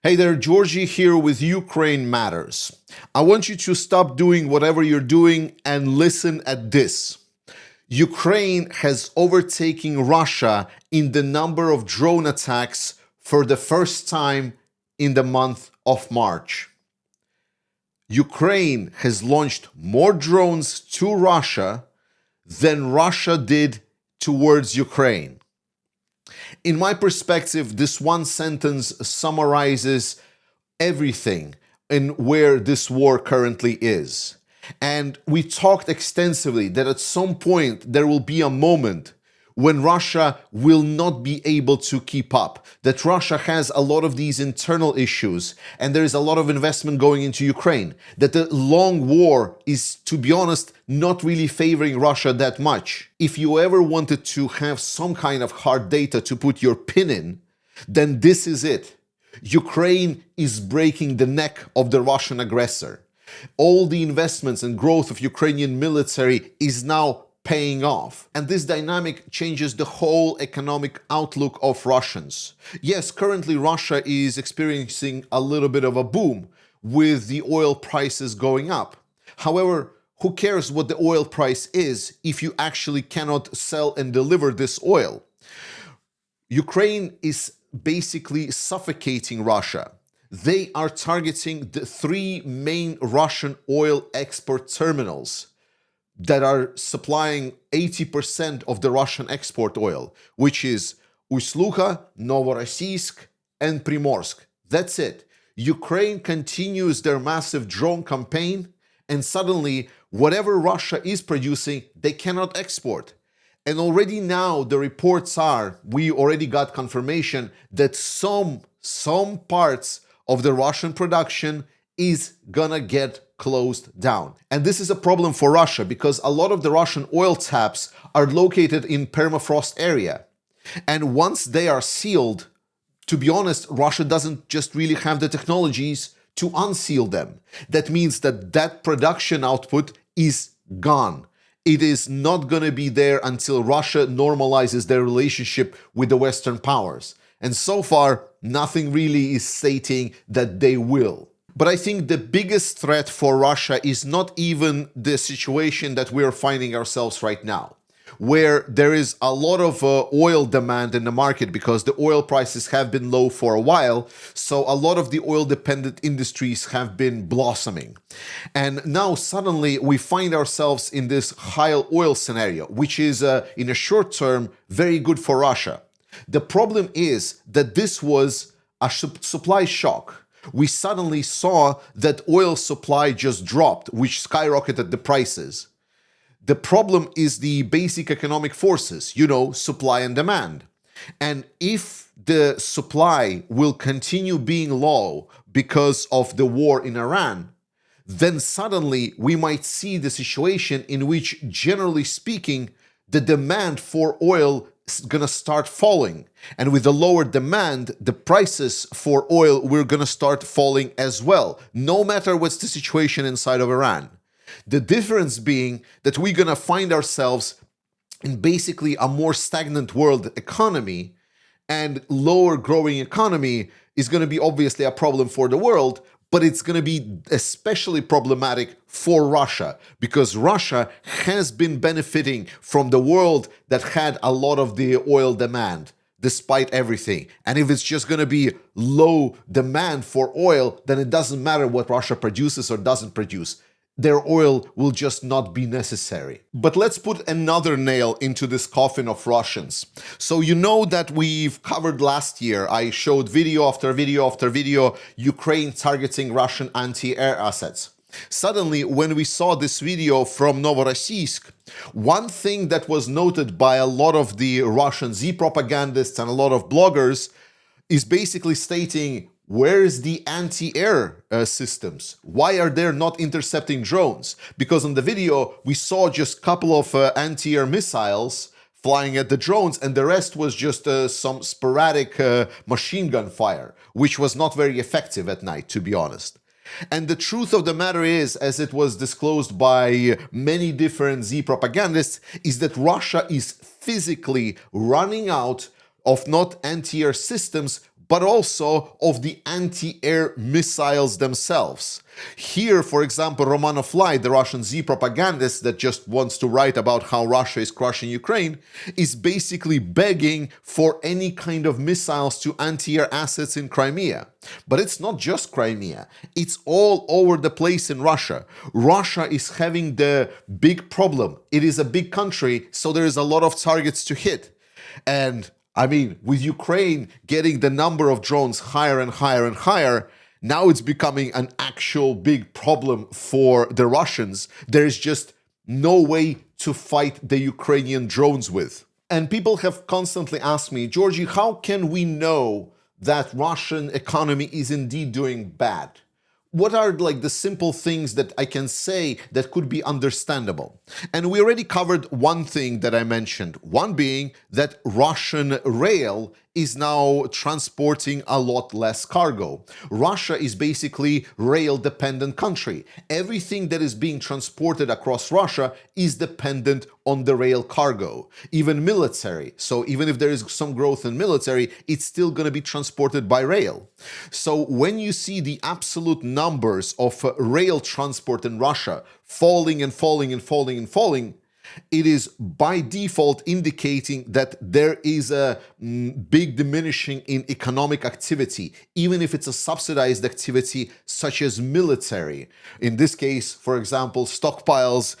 Hey there, Georgie here with Ukraine Matters. I want you to stop doing whatever you're doing and listen at this. Ukraine has overtaken Russia in the number of drone attacks for the first time in the month of March. Ukraine has launched more drones to Russia than Russia did towards Ukraine. In my perspective, this one sentence summarizes everything in where this war currently is. And we talked extensively that at some point there will be a moment when Russia will not be able to keep up, that Russia has a lot of these internal issues, and there is a lot of investment going into Ukraine, that the long war is, to be honest, not really favoring Russia that much. If you ever wanted to have some kind of hard data to put your pin in, then this is it. Ukraine is breaking the neck of the Russian aggressor. All the investments and growth of Ukrainian military is now paying off. And this dynamic changes the whole economic outlook of Russians. Yes, currently Russia is experiencing a little bit of a boom with the oil prices going up. However, who cares what the oil price is if you actually cannot sell and deliver this oil? Ukraine is basically suffocating Russia. They are targeting the three main Russian oil export terminals that are supplying 80% of the Russian export oil, which is Ust-Luga, Novorossiysk, and Primorsk. That's it. Ukraine continues their massive drone campaign, and suddenly, whatever Russia is producing, they cannot export. And already now the reports are, we already got confirmation that some parts of the Russian production is gonna get closed down. And this is a problem for Russia because a lot of the Russian oil taps are located in permafrost area. And once they are sealed, to be honest, Russia doesn't just really have the technologies to unseal them. That means that production output is gone. It is not going to be there until Russia normalizes their relationship with the Western powers. And so far, nothing really is stating that they will. But I think the biggest threat for Russia is not even the situation that we're finding ourselves right now, where there is a lot of oil demand in the market because the oil prices have been low for a while. So a lot of the oil-dependent industries have been blossoming. And now suddenly we find ourselves in this high oil scenario, which is in a short term very good for Russia. The problem is that this was a supply shock. We suddenly saw that oil supply just dropped, which skyrocketed the prices. The problem is the basic economic forces, supply and demand. And if the supply will continue being low because of the war in Iran, then suddenly we might see the situation in which, generally speaking, the demand for oil is going to start falling. And with the lower demand, the prices for oil were going to start falling as well, no matter what's the situation inside of Iran. The difference being that we're going to find ourselves in basically a more stagnant world economy, and lower growing economy is going to be obviously a problem for the world, but it's going to be especially problematic for Russia because Russia has been benefiting from the world that had a lot of the oil demand despite everything. And if it's just going to be low demand for oil, then it doesn't matter what Russia produces or doesn't produce. Their oil will just not be necessary. But let's put another nail into this coffin of Russians. So you know that we've covered last year, I showed video after video after video, Ukraine targeting Russian anti-air assets. Suddenly, when we saw this video from Novorossiysk, one thing that was noted by a lot of the Russian Z propagandists and a lot of bloggers is basically stating, where's the anti-air systems? Why are they not intercepting drones? Because in the video, we saw just a couple of anti-air missiles flying at the drones, and the rest was just some sporadic machine gun fire, which was not very effective at night, to be honest. And the truth of the matter is, as it was disclosed by many different Z propagandists, is that Russia is physically running out of not anti-air systems, but also of the anti-air missiles themselves. Here, for example, Romanov Light, the Russian Z propagandist that just wants to write about how Russia is crushing Ukraine, is basically begging for any kind of missiles to anti-air assets in Crimea. But it's not just Crimea. It's all over the place in Russia. Russia is having the big problem. It is a big country, so there is a lot of targets to hit. And I mean, with Ukraine getting the number of drones higher and higher and higher, now it's becoming an actual big problem for the Russians. There is just no way to fight the Ukrainian drones with. And people have constantly asked me, Georgie, how can we know that Russian economy is indeed doing bad? What are like the simple things that I can say that could be understandable? And we already covered one thing that I mentioned, one being that Russian rail is now transporting a lot less cargo. Russia is basically rail-dependent country. Everything that is being transported across Russia is dependent on the rail cargo, even military. So even if there is some growth in military, it's still going to be transported by rail. So when you see the absolute numbers of rail transport in Russia falling and falling and falling and falling, it is by default indicating that there is a big diminishing in economic activity, even if it's a subsidized activity such as military. In this case, for example, stockpiles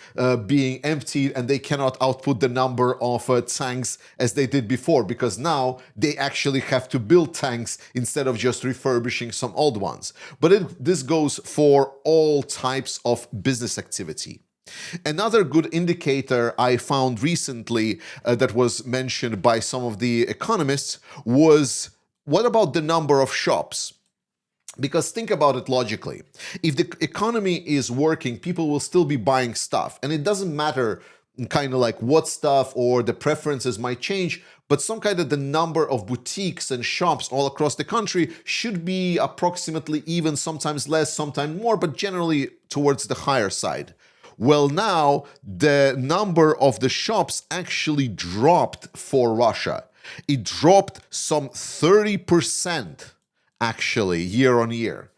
being emptied and they cannot output the number of tanks as they did before, because now they actually have to build tanks instead of just refurbishing some old ones. But this goes for all types of business activity. Another good indicator I found recently that was mentioned by some of the economists was, what about the number of shops? Because think about it logically. If the economy is working, people will still be buying stuff. And it doesn't matter kind of like what stuff or the preferences might change, but some kind of the number of boutiques and shops all across the country should be approximately even, sometimes less, sometimes more, but generally towards the higher side. Well, now the number of the shops actually dropped for Russia. It dropped some 30% actually year on year.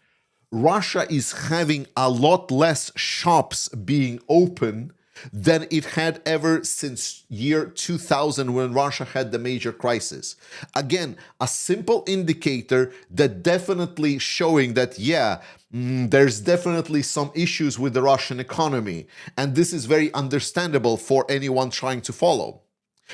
Russia is having a lot less shops being open than it had ever since year 2000 when Russia had the major crisis. Again, a simple indicator that definitely showing that, there's definitely some issues with the Russian economy, and this is very understandable for anyone trying to follow.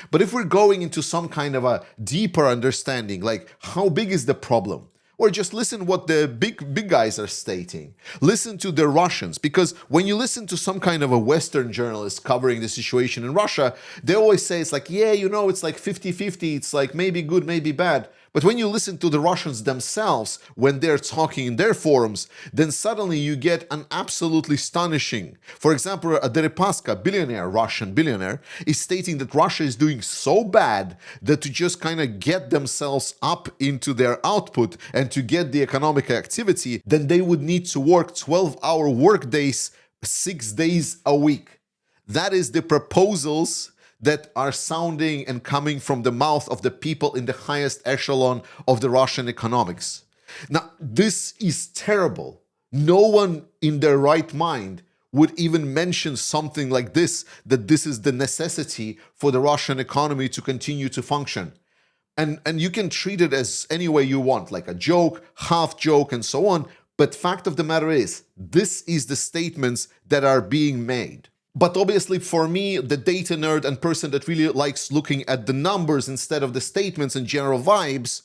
But if we're going into some kind of a deeper understanding, like how big is the problem? Or just listen what the big guys are stating. Listen to the Russians, because when you listen to some kind of a Western journalist covering the situation in Russia, they always say it's like, it's like 50-50, it's like maybe good, maybe bad. But when you listen to the Russians themselves, when they're talking in their forums, then suddenly you get an absolutely astonishing. For example, Deripaska, Russian billionaire, is stating that Russia is doing so bad that to just kind of get themselves up into their output and to get the economic activity, then they would need to work 12-hour work days, 6 days a week. That is the proposals that are sounding and coming from the mouth of the people in the highest echelon of the Russian economics. Now, this is terrible. No one in their right mind would even mention something like this, that this is the necessity for the Russian economy to continue to function. And you can treat it as any way you want, like a joke, half joke, and so on. But fact of the matter is, this is the statements that are being made. But obviously for me, the data nerd and person that really likes looking at the numbers instead of the statements and general vibes,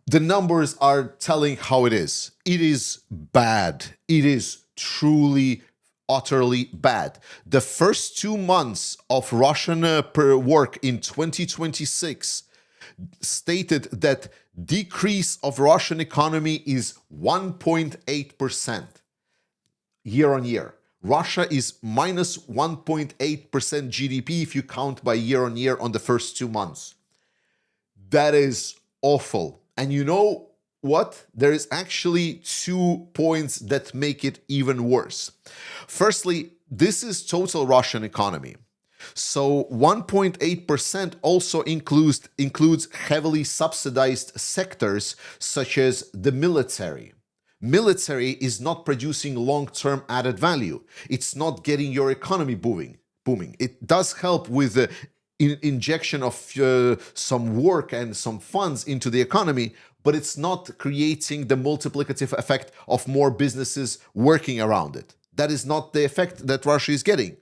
the numbers are telling how it is. It is bad. It is truly, utterly bad. The first 2 months of Russian work in 2026 stated that decrease of Russian economy is 1.8% year on year. Russia is minus 1.8% GDP if you count by year on year on the first 2 months. That is awful. And you know what? There is actually 2 points that make it even worse. Firstly, this is total Russian economy. So 1.8% also includes heavily subsidized sectors such as the military. Military is not producing long-term added value. It's not getting your economy booming. It does help with the injection of some work and some funds into the economy, but it's not creating the multiplicative effect of more businesses working around it. That is not the effect that Russia is getting.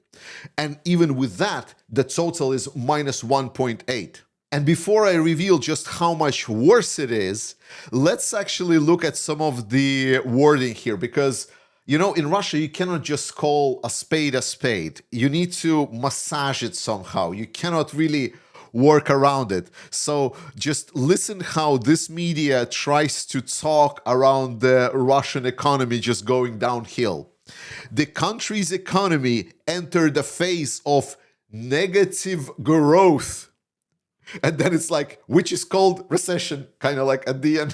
And even with that, the total is minus 1.8. And before I reveal just how much worse it is, let's actually look at some of the wording here, because in Russia, you cannot just call a spade a spade. You need to massage it somehow. You cannot really work around it. So just listen how this media tries to talk around the Russian economy just going downhill. The country's economy entered a phase of negative growth. And then it's like, which is called recession, kind of like at the end.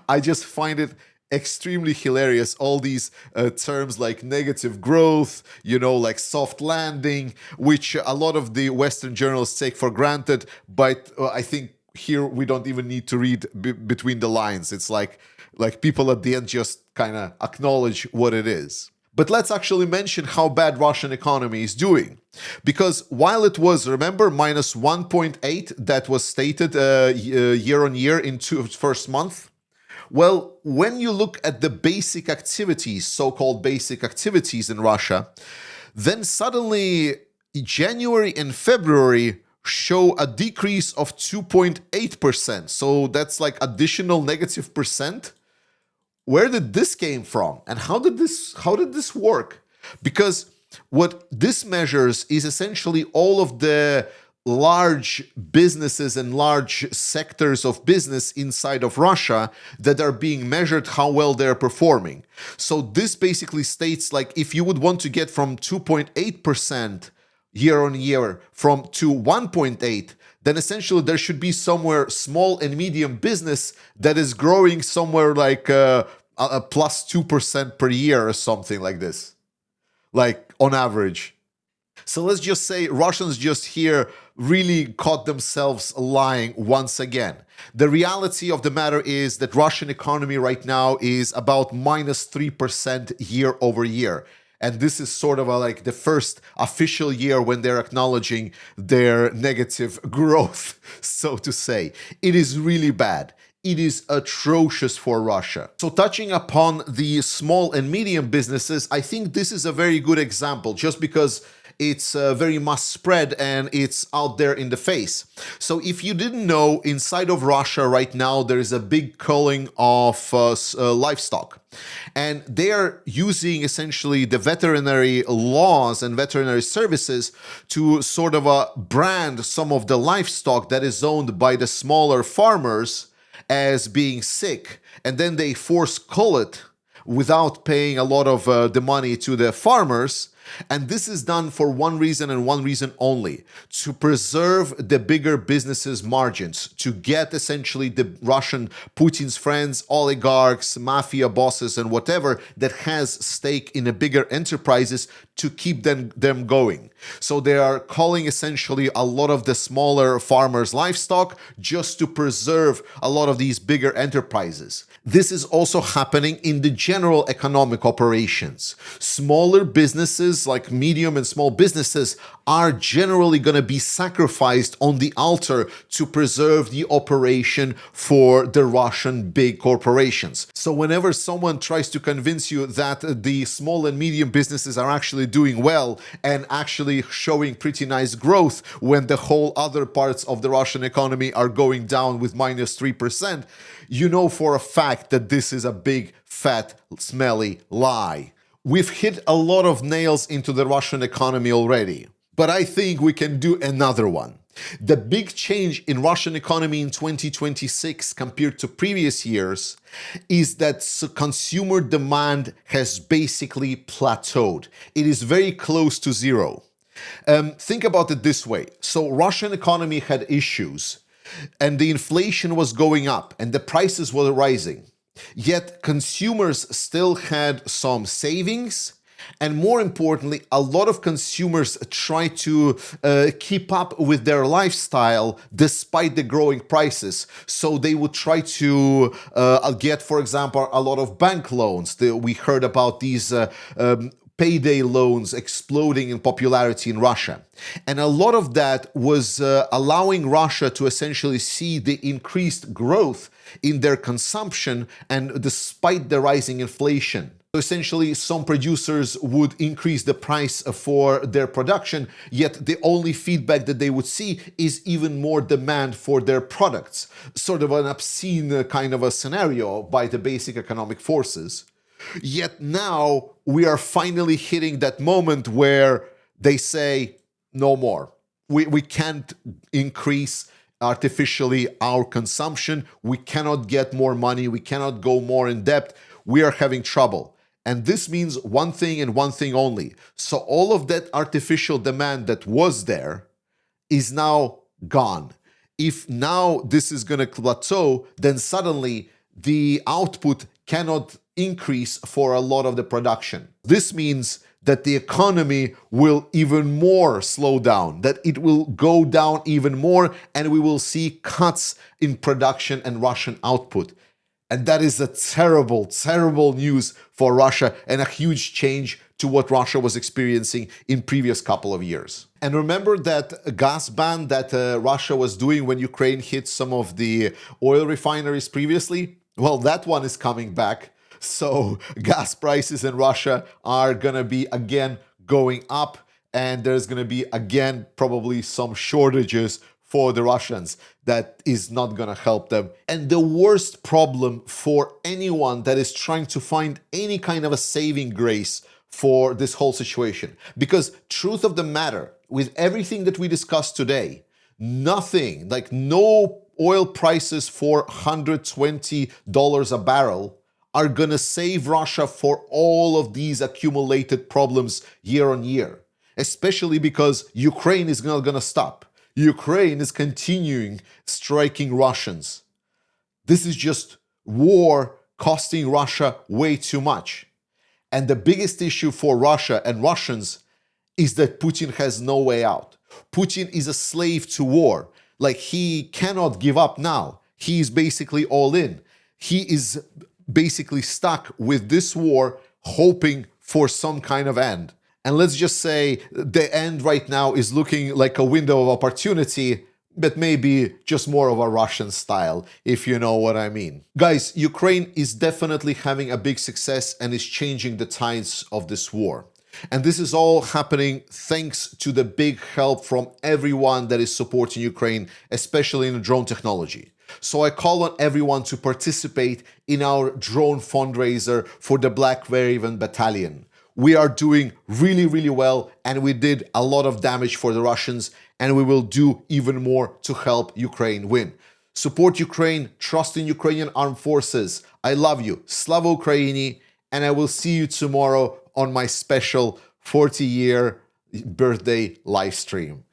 I just find it extremely hilarious, all these terms like negative growth, like soft landing, which a lot of the Western journalists take for granted. But I think here we don't even need to read between the lines. It's like people at the end just kind of acknowledge what it is. But let's actually mention how bad Russian economy is doing. Because while it was, remember, minus 1.8 that was stated year on year in first month, well, when you look at the basic activities, so-called basic activities in Russia, then suddenly January and February show a decrease of 2.8%. So that's like additional negative percent. Where did this came from? And how did this work? Because what this measures is essentially all of the large businesses and large sectors of business inside of Russia that are being measured how well they're performing. So this basically states like if you would want to get from 2.8% year on year to 1.8, then essentially there should be somewhere small and medium business that is growing somewhere like a plus 2% per year or something like this, like on average. So let's just say Russians just here really caught themselves lying once again. The reality of the matter is that Russian economy right now is about minus 3% year over year. And this is sort of like the first official year when they're acknowledging their negative growth, so to say. It is really bad. It is atrocious for Russia. So touching upon the small and medium businesses, I think this is a very good example just because it's very mass spread and it's out there in the face. So if you didn't know, inside of Russia right now, there is a big culling of livestock. And they are using essentially the veterinary laws and veterinary services to sort of brand some of the livestock that is owned by the smaller farmers as being sick. And then they force cull it without paying a lot of the money to the farmers. And this is done for one reason and one reason only: to preserve the bigger businesses' margins, to get essentially the Russian Putin's friends, oligarchs, mafia bosses, and whatever that has stake in the bigger enterprises to keep them going. So they are calling essentially a lot of the smaller farmers' livestock just to preserve a lot of these bigger enterprises. This is also happening in the general economic operations. Smaller businesses, like medium and small businesses, are generally going to be sacrificed on the altar to preserve the operation for the Russian big corporations. So whenever someone tries to convince you that the small and medium businesses are actually doing well and actually showing pretty nice growth when the whole other parts of the Russian economy are going down with minus 3%, you know for a fact that this is a big, fat, smelly lie. We've hit a lot of nails into the Russian economy already, but I think we can do another one. The big change in Russian economy in 2026 compared to previous years is that consumer demand has basically plateaued. It is very close to zero. Think about it this way. So Russian economy had issues and the inflation was going up and the prices were rising. Yet consumers still had some savings And more importantly, a lot of consumers try to keep up with their lifestyle despite the growing prices. So they would try to get, for example, a lot of bank loans. We heard about these payday loans exploding in popularity in Russia. And a lot of that was allowing Russia to essentially see the increased growth in their consumption and despite the rising inflation. So essentially, some producers would increase the price for their production, yet the only feedback that they would see is even more demand for their products. Sort of an obscene kind of a scenario by the basic economic forces. Yet now we are finally hitting that moment where they say, no more. We can't increase artificially our consumption. We cannot get more money. We cannot go more in debt. We are having trouble. And this means one thing and one thing only. So all of that artificial demand that was there is now gone. If now this is going to plateau, then suddenly the output cannot increase for a lot of the production. This means that the economy will even more slow down, that it will go down even more, and we will see cuts in production and Russian output. And that is a terrible, terrible news for Russia and a huge change to what Russia was experiencing in previous couple of years. And remember that gas ban that Russia was doing when Ukraine hit some of the oil refineries previously? Well, that one is coming back. So gas prices in Russia are going to be again going up, and there's going to be again probably some shortages for the Russians. That is not going to help them. And the worst problem for anyone that is trying to find any kind of a saving grace for this whole situation. Because truth of the matter, with everything that we discussed today, nothing, like no oil prices for $120 a barrel are going to save Russia for all of these accumulated problems year on year. Especially because Ukraine is not going to stop. Ukraine is continuing striking Russians. This is just war costing Russia way too much. And the biggest issue for Russia and Russians is that Putin has no way out. Putin is a slave to war. Like, he cannot give up now. He is basically all in. He is basically stuck with this war, hoping for some kind of end. And let's just say the end right now is looking like a window of opportunity, but maybe just more of a Russian style, if you know what I mean. Guys, Ukraine is definitely having a big success and is changing the tides of this war. And this is all happening thanks to the big help from everyone that is supporting Ukraine, especially in drone technology. So I call on everyone to participate in our drone fundraiser for the Black Raven Battalion. We are doing really, really well, and we did a lot of damage for the Russians, and we will do even more to help Ukraine win. Support Ukraine, trust in Ukrainian armed forces. I love you. Slava Ukraini, and I will see you tomorrow on my special 40-year birthday live stream.